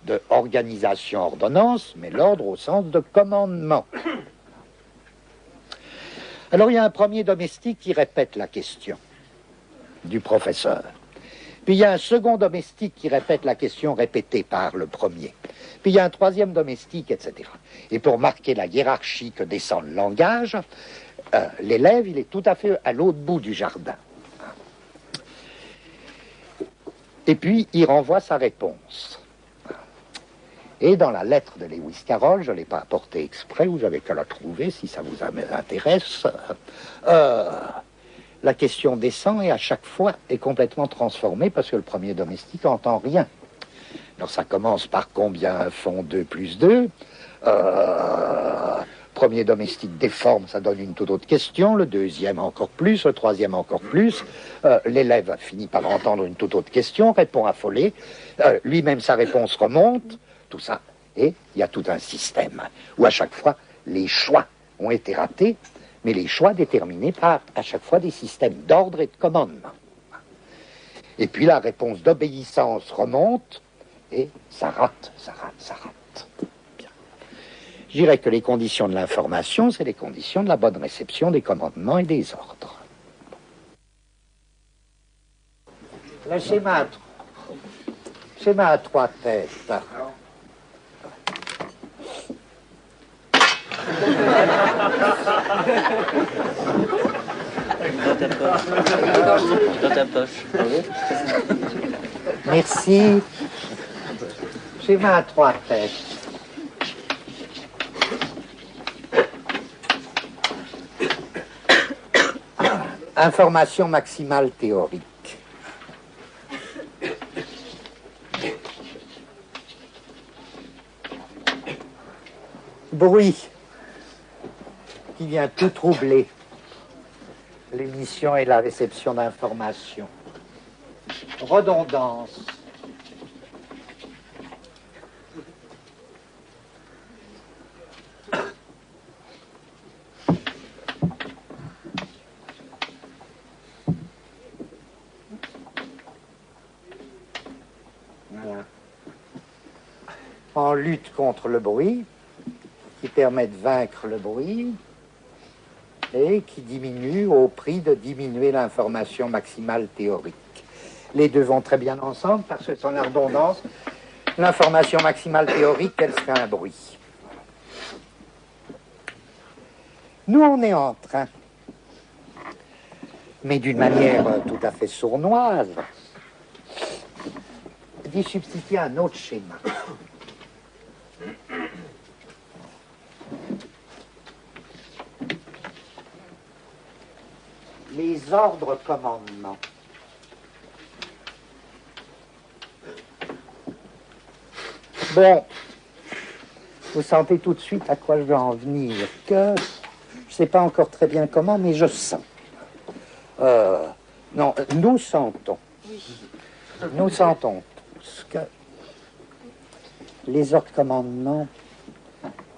de organisation-ordonnance, mais l'ordre au sens de commandement. Alors, il y a un premier domestique qui répète la question du professeur. Puis il y a un second domestique qui répète la question répétée par le premier. Puis il y a un troisième domestique, etc. Et pour marquer la hiérarchie que descend le langage, l'élève, il est tout à fait à l'autre bout du jardin. Et puis, il renvoie sa réponse. Et dans la lettre de Lewis Carroll, je ne l'ai pas apportée exprès, vous n'avez qu'à la trouver si ça vous intéresse, la question descend et à chaque fois est complètement transformée parce que le premier domestique n'entend rien. Alors ça commence par combien font 2 plus 2. Premier domestique déforme, ça donne une toute autre question. Le deuxième encore plus, le troisième encore plus. L'élève finit par entendre une toute autre question, répond affolé. Lui-même sa réponse remonte, tout ça. Et il y a tout un système où à chaque fois les choix ont été ratés mais les choix déterminés par, à chaque fois, des systèmes d'ordre et de commandement. Et puis la réponse d'obéissance remonte, et ça rate, ça rate, ça rate. Bien. Je dirais que les conditions de l'information, c'est les conditions de la bonne réception des commandements et des ordres. Le schéma à trois têtes. Dans ta poche. Merci. Schéma à trois têtes. Information maximale théorique. Bruit qui vient tout troubler l'émission et la réception d'informations. Redondance. Voilà. En lutte contre le bruit, qui permet de vaincre le bruit et qui diminue au prix de diminuer l'information maximale théorique. Les deux vont très bien ensemble parce que sans la redondance, l'information maximale théorique, elle serait un bruit. Nous, on est en train, mais d'une manière tout à fait sournoise, d'y substituer un autre schéma. Les ordres commandements. Bon, vous sentez tout de suite à quoi je veux en venir, que je ne sais pas encore très bien comment, mais je sens. Non, nous sentons. Nous sentons tous que les ordres commandements,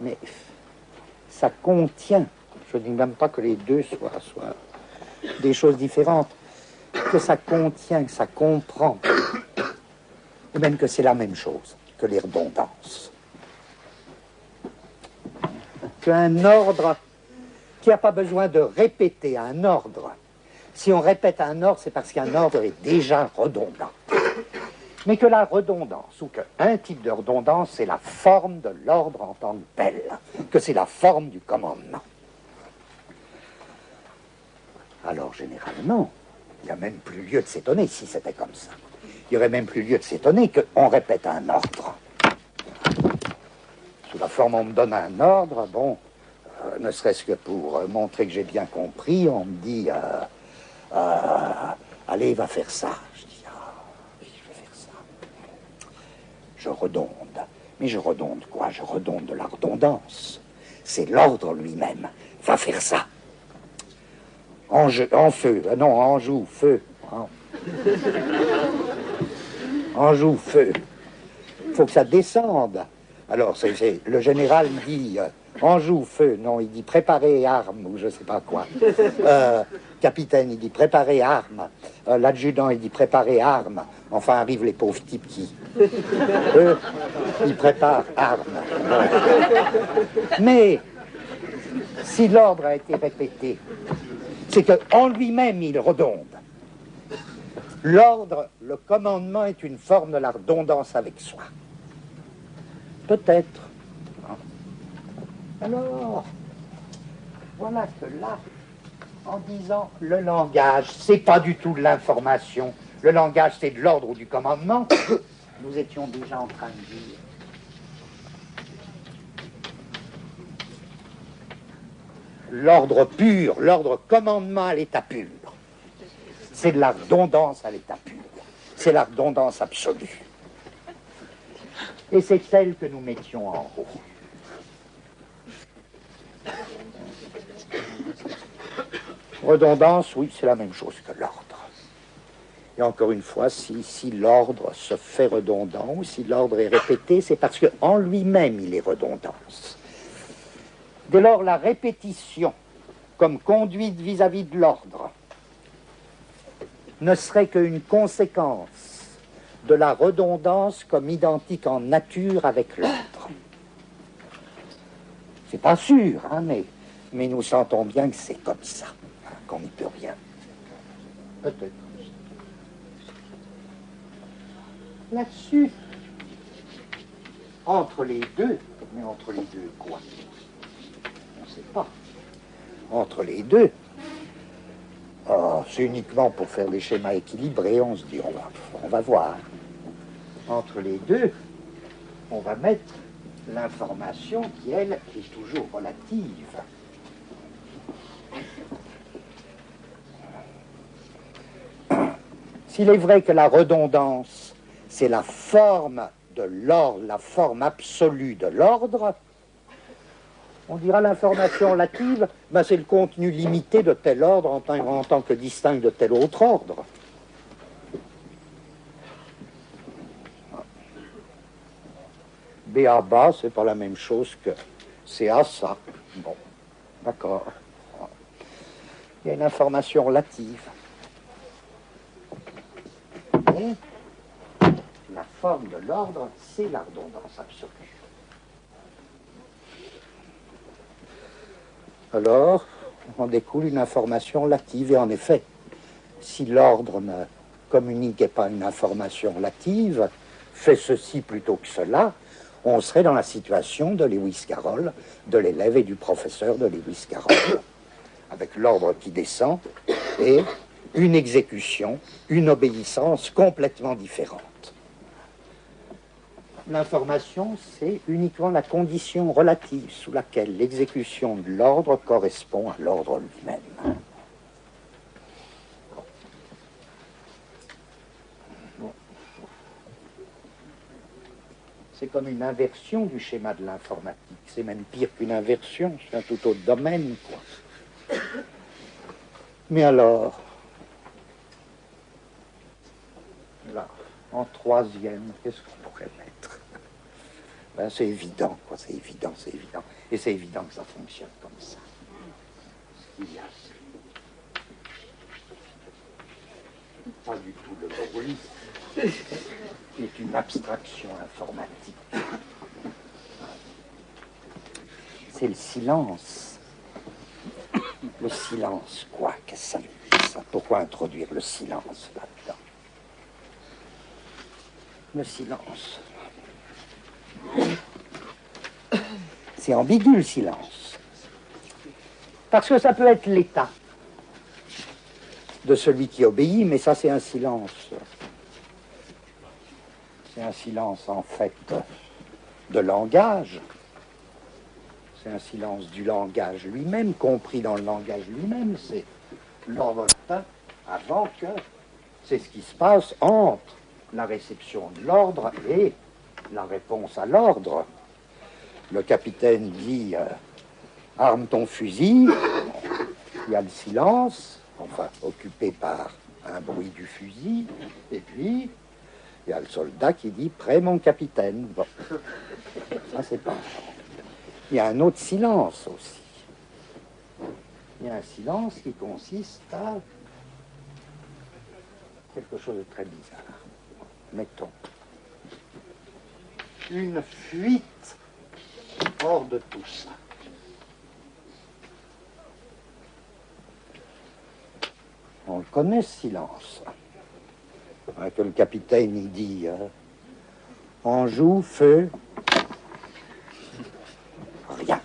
mais ça contient, je ne dis même pas que les deux soient des choses différentes, que ça contient, que ça comprend, ou même que c'est la même chose que les redondances. Qu'un ordre qui n'a pas besoin de répéter un ordre, si on répète un ordre, c'est parce qu'un ordre est déjà redondant. Mais que la redondance, ou qu'un type de redondance, c'est la forme de l'ordre en tant que tel, que c'est la forme du commandement. Alors, généralement, il n'y a même plus lieu de s'étonner si c'était comme ça. Il n'y aurait même plus lieu de s'étonner qu'on répète un ordre. Sous la forme, on me donne un ordre, bon, ne serait-ce que pour montrer que j'ai bien compris, on me dit, allez, va faire ça. Je dis, oui, je vais faire ça. Je redonde. Mais je redonde quoi? Je redonde de la redondance. C'est l'ordre lui-même. Va faire ça. En feu, non, en joue, feu. En joue, feu. Il faut que ça descende. Alors, le général dit en joue, feu. Non, il dit préparer armes, ou je ne sais pas quoi. Capitaine, il dit préparer armes. L'adjudant, il dit préparer armes. Enfin, arrivent les pauvres types qui, eux, ils préparent armes. Mais, si l'ordre a été répété, c'est qu'en lui-même, il redonde. L'ordre, le commandement est une forme de la redondance avec soi. Peut-être. Alors, voilà que là, en disant le langage, c'est pas du tout de l'information, le langage c'est de l'ordre ou du commandement, nous étions déjà en train de dire l'ordre pur, l'ordre commandement à l'état pur. C'est de la redondance à l'état pur. C'est la redondance absolue. Et c'est celle que nous mettions en haut. Redondance, oui, c'est la même chose que l'ordre. Et encore une fois, si l'ordre se fait redondant, ou si l'ordre est répété, c'est parce qu'en lui-même, il est redondance. Dès lors, la répétition comme conduite vis-à-vis de l'ordre ne serait qu'une conséquence de la redondance comme identique en nature avec l'ordre. C'est pas sûr, hein, mais nous sentons bien que c'est comme ça, hein, qu'on n'y peut rien. Peut-être. Là-dessus, entre les deux, mais entre les deux quoi? On ne sait pas. Entre les deux, c'est uniquement pour faire des schémas équilibrés, on se dit, on va voir. Entre les deux, on va mettre l'information qui, elle, est toujours relative. S'il est vrai que la redondance, c'est la forme de l'ordre, la forme absolue de l'ordre, on dira l'information relative, ben c'est le contenu limité de tel ordre en tant que distinct de tel autre ordre. B à bas, c'est pas la même chose que C à ça. Bon, d'accord. Il y a une information relative. Et la forme de l'ordre, c'est la redondance absolue. Alors, on découle une information relative. Et en effet, si l'ordre ne communiquait pas une information relative, fait ceci plutôt que cela, on serait dans la situation de Lewis Carroll, de l'élève et du professeur de Lewis Carroll, avec l'ordre qui descend et une exécution, une obéissance complètement différente. L'information, c'est uniquement la condition relative sous laquelle l'exécution de l'ordre correspond à l'ordre lui-même. C'est comme une inversion du schéma de l'informatique. C'est même pire qu'une inversion, c'est un tout autre domaine, quoi. Mais alors, là, en troisième, qu'est-ce qu'on pourrait mettre? Ben, c'est évident, quoi, c'est évident, c'est évident. Et c'est évident que ça fonctionne comme ça. Ce qu'il y a, c'est pas du tout le bruit, qui est une abstraction informatique. C'est le silence. Le silence, quoi? Qu'est-ce que ça? Pourquoi introduire le silence là-dedans? Le silence. C'est ambigu, le silence. Parce que ça peut être l'état de celui qui obéit, mais ça, c'est un silence. C'est un silence, en fait, de langage. C'est un silence du langage lui-même, compris dans le langage lui-même. C'est l'ordre avant que... C'est ce qui se passe entre la réception de l'ordre et la réponse à l'ordre. Le capitaine dit « Arme ton fusil ». Il y a le silence, enfin, occupé par un bruit du fusil. Et puis, il y a le soldat qui dit « Prêt, mon capitaine ». Bon, ça, c'est pas... Il y a un autre silence aussi. Il y a un silence qui consiste à quelque chose de très bizarre. Mettons une fuite hors de tout ça. On le connaît, ce silence. Que le capitaine, il dit Anjou, feu, rien.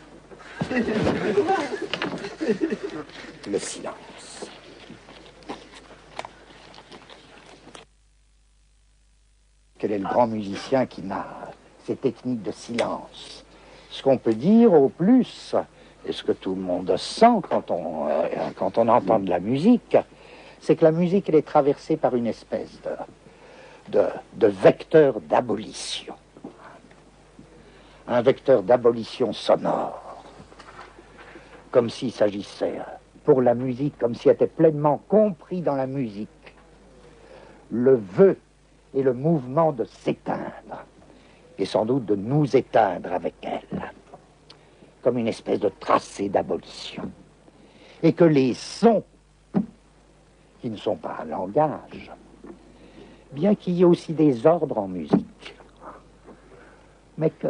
Le silence. Quel est le grand musicien qui n'a ces techniques de silence? Ce qu'on peut dire au plus, et ce que tout le monde sent quand on entend de la musique, c'est que la musique, elle est traversée par une espèce de vecteur d'abolition. Un vecteur d'abolition sonore. Comme s'il s'agissait, pour la musique, comme s'il était pleinement compris dans la musique, le vœu et le mouvement de s'éteindre, et sans doute de nous éteindre avec elle, comme une espèce de tracé d'abolition. et que les sons, qui ne sont pas un langage, bien qu'il y ait aussi des ordres en musique, mais que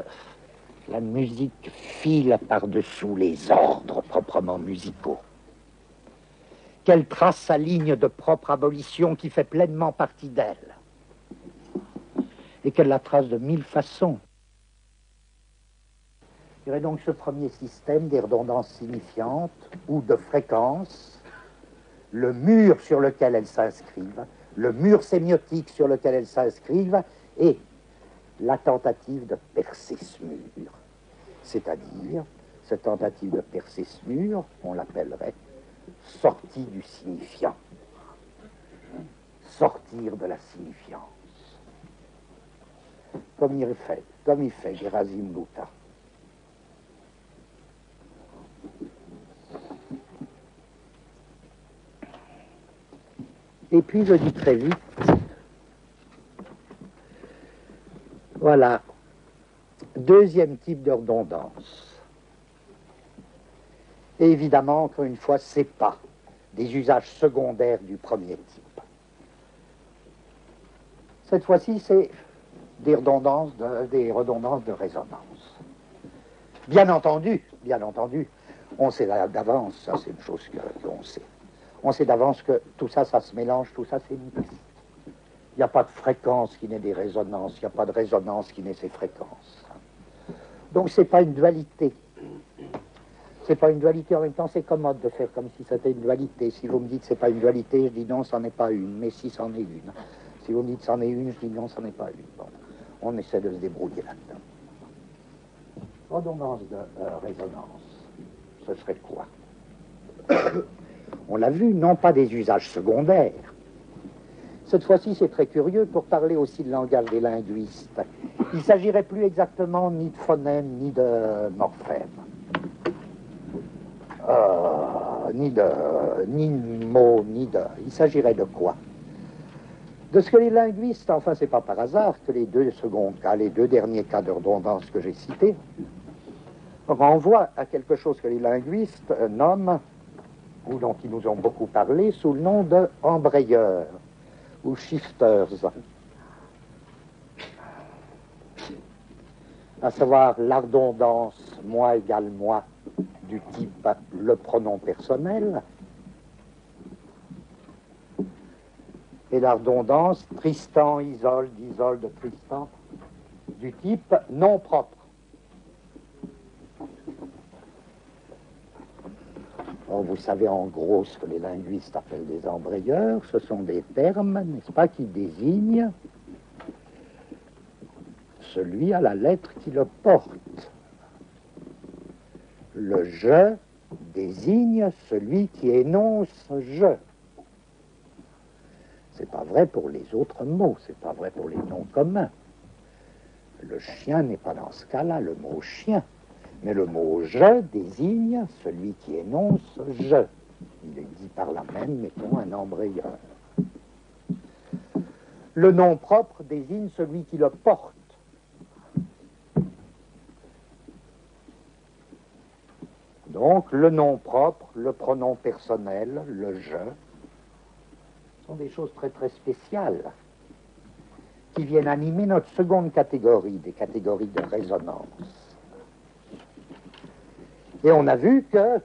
la musique file par-dessous les ordres proprement musicaux, qu'elle trace sa ligne de propre abolition qui fait pleinement partie d'elle, et qu'elle la trace de mille façons. Il y aurait donc ce premier système des redondances signifiantes ou de fréquences, le mur sur lequel elles s'inscrivent, le mur sémiotique sur lequel elles s'inscrivent, et la tentative de percer ce mur. C'est-à-dire, cette tentative de percer ce mur, on l'appellerait sortie du signifiant. Sortir de la signifiance. Comme il fait Gerasim Luta. Et puis je dis très vite, voilà, deuxième type de redondance. Et évidemment, encore une fois, c'est pas des usages secondaires du premier type. Cette fois-ci, c'est des redondances de résonance. Bien entendu, on sait d'avance, ça c'est une chose qu'on sait. On sait d'avance que tout ça, ça se mélange, tout ça c'est mixte. Il n'y a pas de fréquence qui n'ait des résonances, il n'y a pas de résonance qui n'ait ses fréquences. Donc c'est pas une dualité. C'est pas une dualité, en même temps c'est commode de faire comme si c'était une dualité. Si vous me dites c'est pas une dualité, je dis non, c'en est pas une, mais si c'en est une. Si vous me dites c'en est une, je dis non, c'en est pas une. Bon, on essaie de se débrouiller là-dedans. Redondance de résonance, ce serait quoi? On l'a vu, non pas des usages secondaires. Cette fois-ci, c'est très curieux pour parler aussi de langage des linguistes. Il ne s'agirait plus exactement ni de phonème, ni de morphème. Ni de mots, ni de... Il s'agirait de quoi? De ce que les linguistes, enfin, c'est pas par hasard que les deux seconds cas, les deux derniers cas de redondance que j'ai cités, renvoient à quelque chose que les linguistes nomment, ou dont ils nous ont beaucoup parlé, sous le nom de embrayeurs ou shifters, à savoir la redondance moi égale moi du type le pronom personnel et la redondance Tristan, Isolde, Isolde, Tristan du type nom propre. Or, vous savez en gros ce que les linguistes appellent des embrayeurs. Ce sont des termes, n'est-ce pas, qui désignent celui à la lettre qui le porte. Le je désigne celui qui énonce je. C'est pas vrai pour les autres mots, c'est pas vrai pour les noms communs. Le chien n'est pas dans ce cas-là le mot chien. Mais le mot « je » désigne celui qui énonce « je ». Il est dit par là même, mettons, un embrayeur. Le nom propre désigne celui qui le porte. Donc, le nom propre, le pronom personnel, le « je », sont des choses très très spéciales qui viennent animer notre seconde catégorie, des catégories de résonance. Et on a vu que,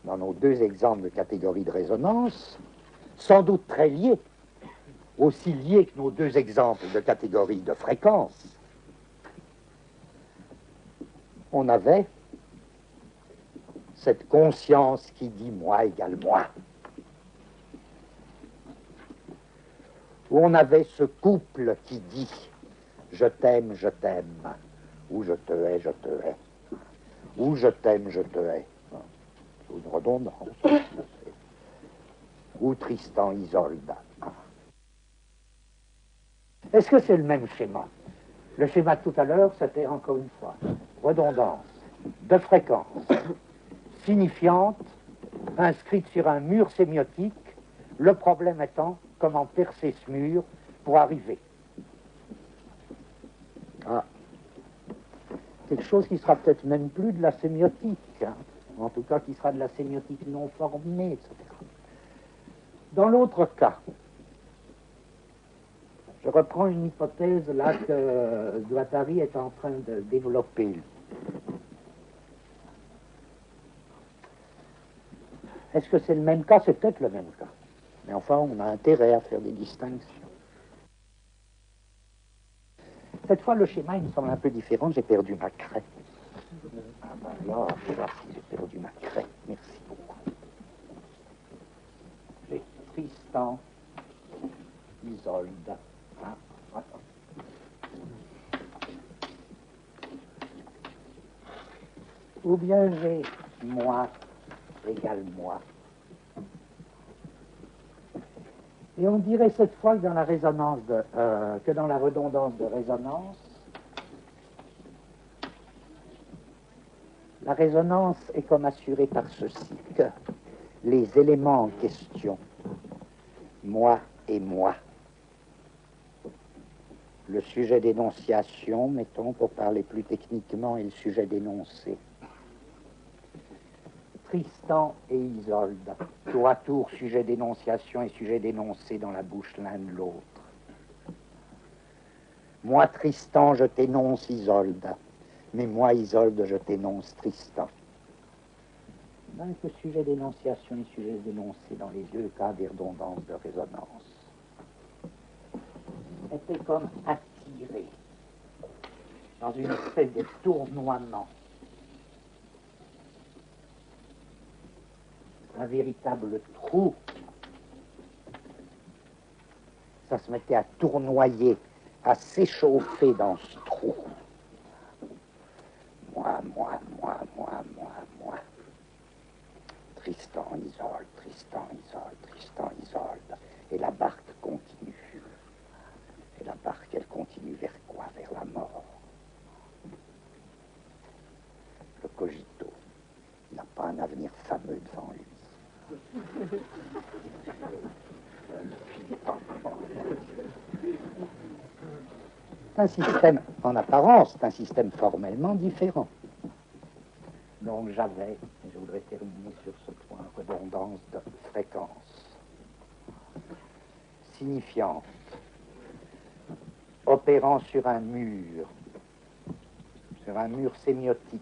dans nos deux exemples de catégories de résonance, sans doute très liés, aussi liés que nos deux exemples de catégories de fréquence, on avait cette conscience qui dit moi égale moi. Où on avait ce couple qui dit je t'aime, ou je te hais, ou je t'aime, je te hais. C'est une redondance. Ou Tristan, Isolde. Est-ce que c'est le même schéma? Le schéma de tout à l'heure, c'était encore une fois redondance de fréquence signifiante inscrite sur un mur sémiotique, le problème étant comment percer ce mur pour arriver à quelque chose qui sera peut-être même plus de la sémiotique, hein, en tout cas qui sera de la sémiotique non formée, etc. Dans l'autre cas, je reprends une hypothèse là que Guattari est en train de développer, lui. Est-ce que c'est le même cas? C'est peut-être le même cas. Mais enfin, on a intérêt à faire des distinctions. Cette fois, le schéma, il me semble un peu différent. J'ai perdu ma craie. Ah ben là, je vais voir si j'ai perdu ma craie. Merci beaucoup. J'ai Tristan, Isolde. Ah, voilà. Ou bien j'ai moi égale moi. Et on dirait cette fois que dans la résonance que dans la redondance de résonance, la résonance est comme assurée par ceci, que les éléments en question, moi et moi, le sujet d'énonciation, mettons pour parler plus techniquement, et le sujet d'énoncé, Tristan et Isolde, tour à tour sujet d'énonciation et sujet d'énoncé dans la bouche l'un de l'autre. Moi, Tristan, je t'énonce Isolde, mais moi, Isolde, je t'énonce Tristan. Donc, le sujet d'énonciation et sujet d'énoncé dans les deux cas des redondances de résonance étaient comme attirés dans une espèce de tournoiement. Un véritable trou. Ça se mettait à tournoyer, à s'échauffer dans ce trou. Moi. Tristan, Isolde, Tristan, Isolde, Tristan, Isolde. Et la barque continue. Et la barque, elle continue vers quoi? Vers la mort. Le cogito n'a pas un avenir fameux devant lui. C'est un système, en apparence, c'est un système formellement différent. Donc j'avais, je voudrais terminer sur ce point, redondance de fréquence, signifiante, opérant sur un mur sémiotique,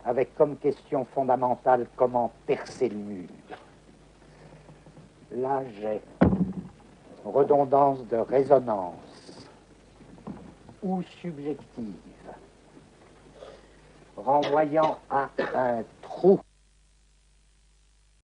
avec comme question fondamentale comment percer le mur. Là, j'ai redondance de résonance ou subjective, renvoyant à un trou